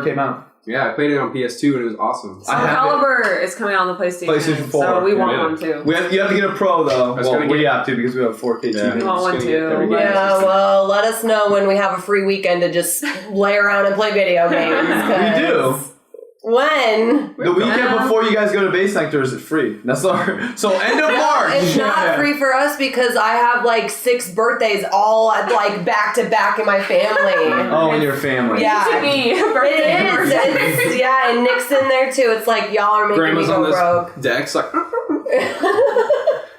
[SPEAKER 1] came out.
[SPEAKER 2] Yeah, I played it on PS2 and it was awesome.
[SPEAKER 3] So Caliber is coming out on the PlayStation 4. So we want one too.
[SPEAKER 1] You have to get a Pro though. We have to because we have 4K TV.
[SPEAKER 3] We want one too.
[SPEAKER 4] Yeah, well, let us know when we have a free weekend to just lay around and play video games.
[SPEAKER 1] We do.
[SPEAKER 4] When?
[SPEAKER 1] The weekend before you guys go to Base Sector is it free? That's our so end of March.
[SPEAKER 4] It's not free for us because I have 6 birthdays all back to back in my family.
[SPEAKER 1] In your family.
[SPEAKER 4] Yeah.
[SPEAKER 3] To me,
[SPEAKER 4] It is. Yeah, and Nick's in there too. It's y'all are making
[SPEAKER 2] Grandma's
[SPEAKER 4] me go
[SPEAKER 2] on this
[SPEAKER 4] broke.
[SPEAKER 2] Dex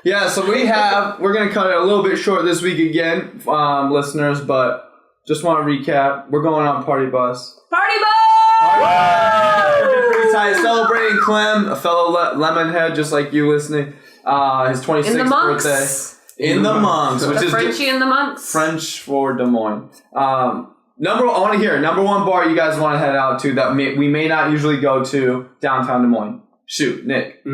[SPEAKER 1] Yeah, so we're going to cut it a little bit short this week again, listeners, but just want to recap. We're going on Party Bus.
[SPEAKER 3] Party Bus!
[SPEAKER 1] Pretty tight. Celebrating Clem, a fellow Lemonhead, just like you listening. His 26th birthday. In the Monks. Which
[SPEAKER 3] the
[SPEAKER 1] is
[SPEAKER 3] Frenchie and the Monks.
[SPEAKER 1] French for Des Moines. I want to hear number one bar you guys want to head out to that we may not usually go to downtown Des Moines. Shoot, Nick. We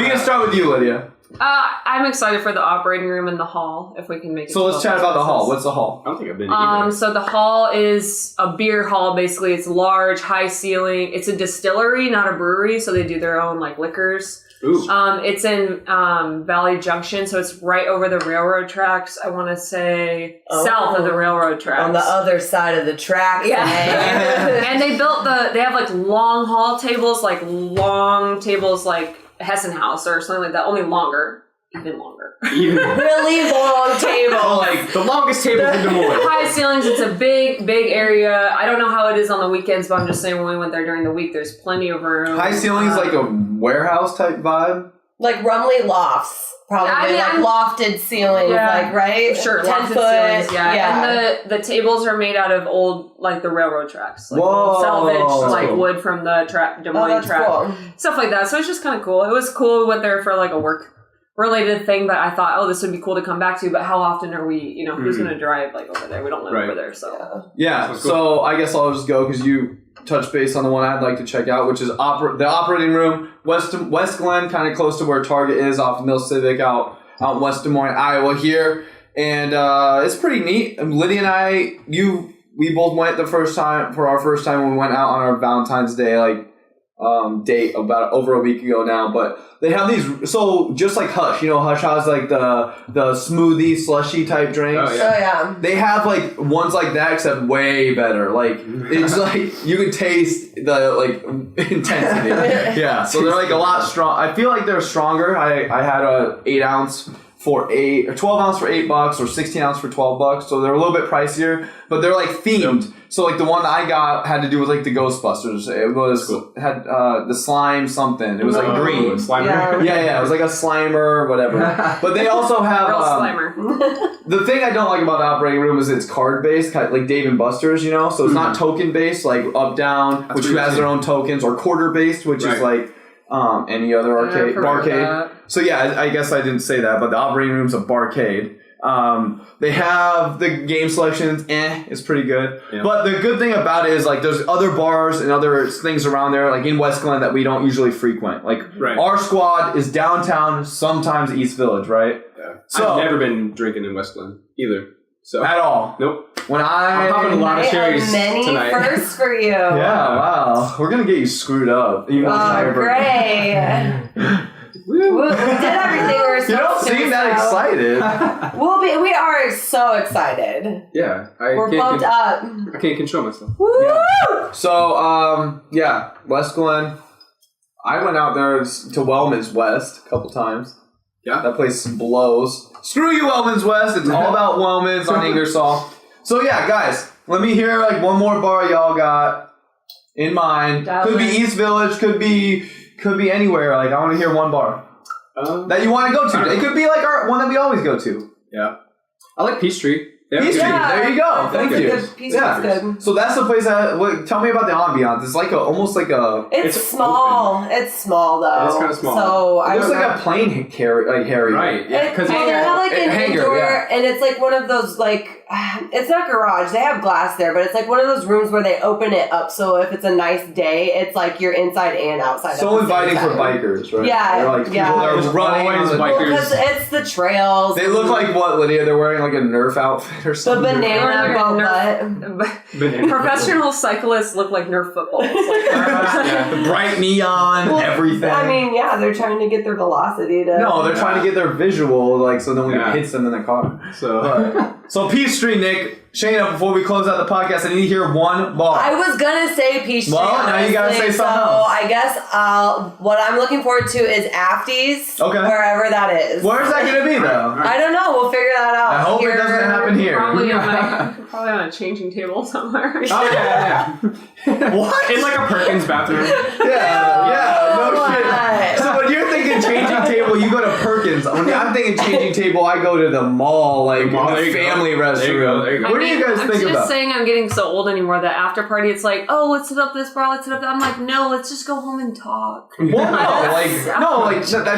[SPEAKER 1] can start with you, Lydia.
[SPEAKER 3] I'm excited for the operating room and the hall, if we can make it.
[SPEAKER 1] So let's chat about the hall. What's the hall?
[SPEAKER 2] I don't think I've been either.
[SPEAKER 3] So the hall is a beer hall, basically. It's large, high ceiling. It's a distillery, not a brewery, so they do their own liquors.
[SPEAKER 2] Ooh.
[SPEAKER 3] It's in Valley Junction, so it's right over the railroad tracks. I want to say south of the railroad tracks.
[SPEAKER 4] On the other side of the tracks.
[SPEAKER 3] Yeah. And they have long hall tables, like Hessen House or something like that, only longer. Even longer.
[SPEAKER 4] Really long table.
[SPEAKER 2] The longest table in Des Moines.
[SPEAKER 3] High ceilings, it's a big, big area. I don't know how it is on the weekends, but I'm just saying when we went there during the week, there's plenty of room.
[SPEAKER 1] High ceilings like a warehouse type vibe?
[SPEAKER 4] Like Rumley lofts. Probably like lofted ceilings, like, right?
[SPEAKER 3] Sure,
[SPEAKER 4] 10
[SPEAKER 3] lofted
[SPEAKER 4] foot.
[SPEAKER 3] ceilings, And the tables are made out of old, like the railroad tracks. Like salvage, like wood from the Des Moines track. Cool. Stuff like that. So it's just kind of cool. It was cool. We went there for like a work-related thing, but I thought, this would be cool to come back to, but how often are we, who's going to drive like over there? We don't live over there, so.
[SPEAKER 1] Yeah, so I guess I'll just go because you touch base on the one I'd like to check out, which is the operating room, West Glen, kind of close to where Target is, off Mill Civic, out in West Des Moines, Iowa here, and it's pretty neat. Lydia and I, we both went for our first time when we went out on our Valentine's Day date about over a week ago now, but they have these, so just like Hush, Hush has like the smoothie slushy type drinks.
[SPEAKER 4] Oh yeah.
[SPEAKER 1] They have like ones like that except way better. Like it's like you can taste the like intensity. Yeah, so they're like a lot strong. I feel like they're stronger. I had a 8 ounce for 8 or 12 ounce for $8 or 16 ounce for $12. So they're a little bit pricier, but they're like themed. So like the one that I got had to do with like the Ghostbusters. It was had the slime something. It was like green.
[SPEAKER 2] Slimer.
[SPEAKER 1] Yeah. It was like a Slimer or whatever. But they also have
[SPEAKER 3] real Slimer.
[SPEAKER 1] The thing I don't like about the operating room is it's card based, like Dave and Buster's, So it's not token based, like up down, which has their own tokens, or quarter based, which is like any other barcade. So yeah, I guess I didn't say that, but the operating room's a barcade. They have the game selections, it's pretty good. Yeah. But the good thing about it is like there's other bars and other things around there, like in West Glen, that we don't usually frequent. Like our squad is downtown, sometimes East Village, right?
[SPEAKER 2] Yeah. So I've never been drinking in West Glen either. So
[SPEAKER 1] at all.
[SPEAKER 2] Nope.
[SPEAKER 1] I'm
[SPEAKER 2] having a lot of cherries tonight.
[SPEAKER 4] First for you.
[SPEAKER 1] Yeah, wow. We're gonna get you screwed up.
[SPEAKER 4] Great. We did everything we were supposed to.
[SPEAKER 1] You don't seem that excited.
[SPEAKER 4] We are so excited.
[SPEAKER 2] Yeah.
[SPEAKER 4] We're pumped up.
[SPEAKER 2] I can't control myself.
[SPEAKER 4] Woo!
[SPEAKER 1] Yeah. So, West Glen. I went out there to Wellman's West a couple times. Yeah. That place blows. Screw you, Wellman's West. It's all about Wellman's on Ingersoll. So, yeah, guys, let me hear like one more bar y'all got in mind. Could be East Village, could be anywhere. Like, I want to hear one bar that you want to go to. It could be like our one that we always go to.
[SPEAKER 2] Yeah. I like Peachtree.
[SPEAKER 1] Peachtree. There you go. Thank you.
[SPEAKER 4] Peachtree's good.
[SPEAKER 1] So that's the place tell me about the ambiance. It's like almost like a...
[SPEAKER 4] It's small.
[SPEAKER 2] Open.
[SPEAKER 4] It's small, though.
[SPEAKER 2] It's kind of small.
[SPEAKER 4] So
[SPEAKER 1] it looks like a plane carrier.
[SPEAKER 2] Right.
[SPEAKER 4] Yeah. Because they have like an indoor, and it's like one of those like... It's not garage. They have glass there, but it's like one of those rooms where they open it up. So if it's a nice day, it's like you're inside and outside.
[SPEAKER 1] So inviting for bikers, right?
[SPEAKER 4] Yeah.
[SPEAKER 1] They're like people that are running.
[SPEAKER 4] Because it's the trails.
[SPEAKER 1] They look like what, Lydia? They're wearing like a Nerf outfit or something.
[SPEAKER 4] The banana boat.
[SPEAKER 3] Professional cyclists look like Nerf footballs.
[SPEAKER 1] The bright neon, everything.
[SPEAKER 4] I mean, yeah, they're trying to get their velocity to...
[SPEAKER 1] No, they're trying to get their visual, like, so no one hits them in the car. So Peachtree, Nick. Shayna, before we close out the podcast, I need to hear one bar.
[SPEAKER 4] I was gonna say Peachtree.
[SPEAKER 1] Well, now you gotta say something
[SPEAKER 4] else.
[SPEAKER 1] else.
[SPEAKER 4] I guess what I'm looking forward to is Afties.
[SPEAKER 1] Okay.
[SPEAKER 4] Wherever that is.
[SPEAKER 1] Where's that gonna be, though?
[SPEAKER 4] I don't know. We'll figure that out.
[SPEAKER 1] I hope it doesn't happen here.
[SPEAKER 3] Probably on a changing table somewhere.
[SPEAKER 2] Oh, yeah.
[SPEAKER 1] What?
[SPEAKER 2] In like a Perkins bathroom.
[SPEAKER 1] Yeah, no shit. So when you're thinking changing table, you go to Perkins. When I'm thinking changing table, I go to the mall, like the family restroom.
[SPEAKER 2] There you go.
[SPEAKER 1] What do you guys think about?
[SPEAKER 3] I'm just saying I'm getting so old anymore that after party it's like, oh, let's hit up this bar, let's hit up that. I'm like, no, let's just go home and talk.
[SPEAKER 1] Well, I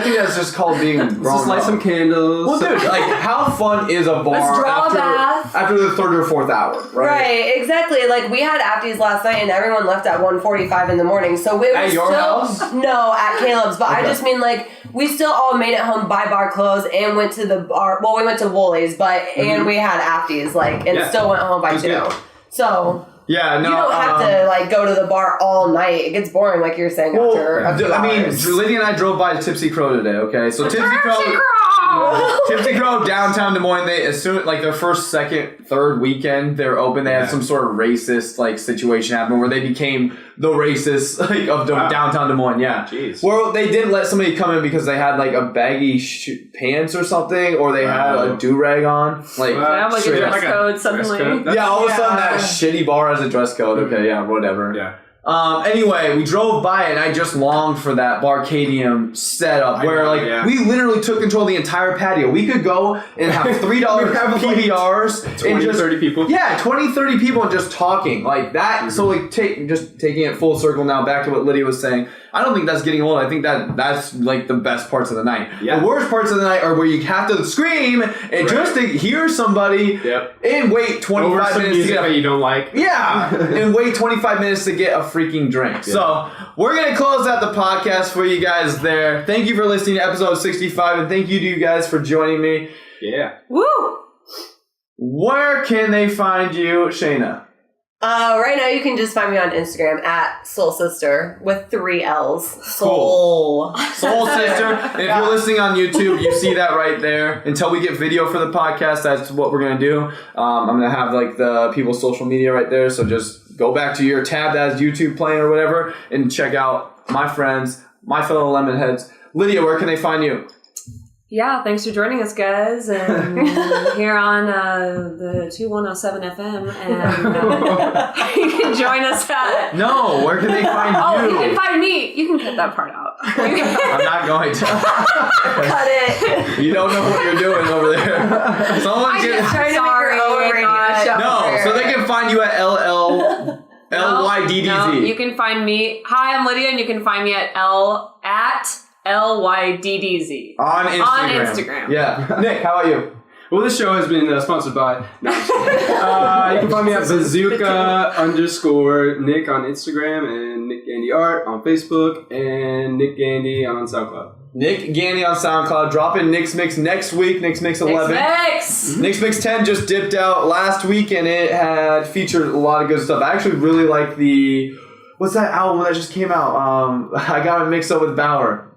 [SPEAKER 1] think that's just called being grown
[SPEAKER 2] Let's light some candles.
[SPEAKER 1] Well, dude, like, how fun is a bar
[SPEAKER 4] Let's draw a bath.
[SPEAKER 1] after the third or fourth hour, right?
[SPEAKER 4] Right, exactly. Like, we had Afties last night and everyone left at 1:45 in the morning. So we
[SPEAKER 1] At your house?
[SPEAKER 4] No, at Caleb's. But I just mean, like, we still all made it home, buy bar clothes, and went to the bar. Well, we went to Woolies, but and we had Afties, like, and still went home by 2. Good. So
[SPEAKER 1] yeah, no,
[SPEAKER 4] you don't have to like go to the bar all night. It gets boring, like you were saying. After
[SPEAKER 1] I mean, Lydia and I drove by Tipsy Crow today. Okay, so Tipsy Crow downtown Des Moines. They as soon like their first, second, third weekend they're open. They had some sort of racist like situation happen where they became the racists like of downtown Des Moines. Yeah,
[SPEAKER 2] jeez.
[SPEAKER 1] Well, they didn't let somebody come in because they had like a baggy pants or something, or they had a do-rag on. Like,
[SPEAKER 3] like a dress code suddenly.
[SPEAKER 1] Yeah, all of a sudden that shitty bar has a dress code. Okay, yeah, whatever.
[SPEAKER 2] Yeah.
[SPEAKER 1] Anyway, we drove by it and I just longed for that Barcadium setup where we literally took control of the entire patio. We could go and have $3 PBRs and just
[SPEAKER 2] 30 people.
[SPEAKER 1] Yeah, 20, 30 people and just talking like that. Mm-hmm. So like just taking it full circle now back to what Lydia was saying. I don't think that's getting old. I think that's like the best parts of the night. Yeah. The worst parts of the night are where you have to scream and just to hear somebody and wait 25 minutes to get
[SPEAKER 2] that you don't like.
[SPEAKER 1] Yeah, and wait 25 minutes to get a freaking drink. Yeah. So we're going to close out the podcast for you guys there. Thank you for listening to episode 65 and thank you to you guys for joining me.
[SPEAKER 2] Yeah.
[SPEAKER 3] Woo!
[SPEAKER 1] Where can they find you, Shayna?
[SPEAKER 4] Right now you can just find me on Instagram at Soul Sister with 3 L's. Soul
[SPEAKER 1] Sister. And if you're listening on YouTube, you see that right there. Until we get video for the podcast, that's what we're going to do. I'm going to have like the people's social media right there. So just go back to your tab that has YouTube playing or whatever and check out my friends, my fellow Lemonheads. Lydia, where can they find you?
[SPEAKER 3] Yeah, thanks for joining us, guys. And here on the 2107 FM. And you can join us at...
[SPEAKER 1] No, where can they find you?
[SPEAKER 3] Oh, you can find me. You can cut that part out.
[SPEAKER 1] I'm not going to.
[SPEAKER 4] Cut it.
[SPEAKER 1] You don't know what you're doing over there. Someone's
[SPEAKER 4] trying to make her own radio show.
[SPEAKER 1] No, so they can find you at LYDDZ.
[SPEAKER 3] No, you can find me... Hi, I'm Lydia, and you can find me at LYDDZ.
[SPEAKER 1] On Instagram. Yeah. Nick, how about you?
[SPEAKER 2] Well, this show has been sponsored by... No, you can find me at bazooka_Nick on Instagram and Nick Gandy Art on Facebook and Nick Gandy on SoundCloud.
[SPEAKER 1] Nick Gandy on SoundCloud. Dropping Nick's Mix next week. Nick's Mix 11. Nick's Mix 10 just dipped out last week and it had featured a lot of good stuff. I actually really like the... What's that album that just came out? I got it mixed up with Bauer.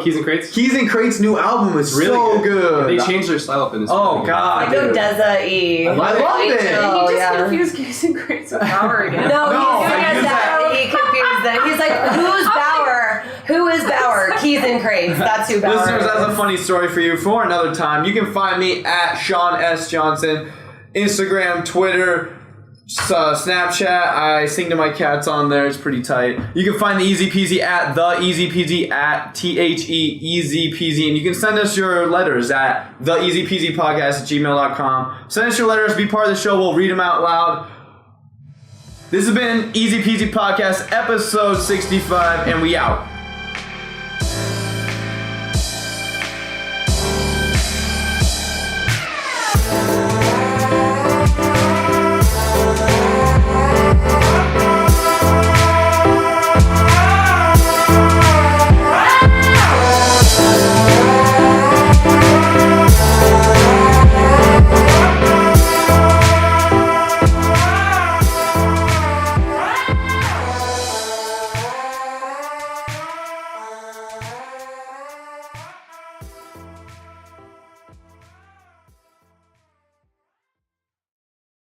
[SPEAKER 2] Keys and Crates.
[SPEAKER 1] Keys and Crates' new album is really so good.
[SPEAKER 2] They changed their style up in this.
[SPEAKER 1] Oh God!
[SPEAKER 4] I go Deza E.
[SPEAKER 1] I loved it.
[SPEAKER 3] Did you just confuse Keys and Crates with Bauer again?
[SPEAKER 4] No, he's doing that. He confused them. He's like, "Who's Bauer? Who is Bauer? Keys and Crates. That's who Bauer is."
[SPEAKER 1] Listeners, that's a funny story for you for another time. You can find me at Shaun S. Johnson, Instagram, Twitter. Snapchat, I sing to my cats on there. It's pretty tight. You can find the EZPZ at the EZPZ at THEEZPZ, and you can send us your letters at the EZPZ Podcast at gmail.com. Send us your letters, be part of the show. We'll read them out loud. This has been EZPZ Podcast episode 65, and we out.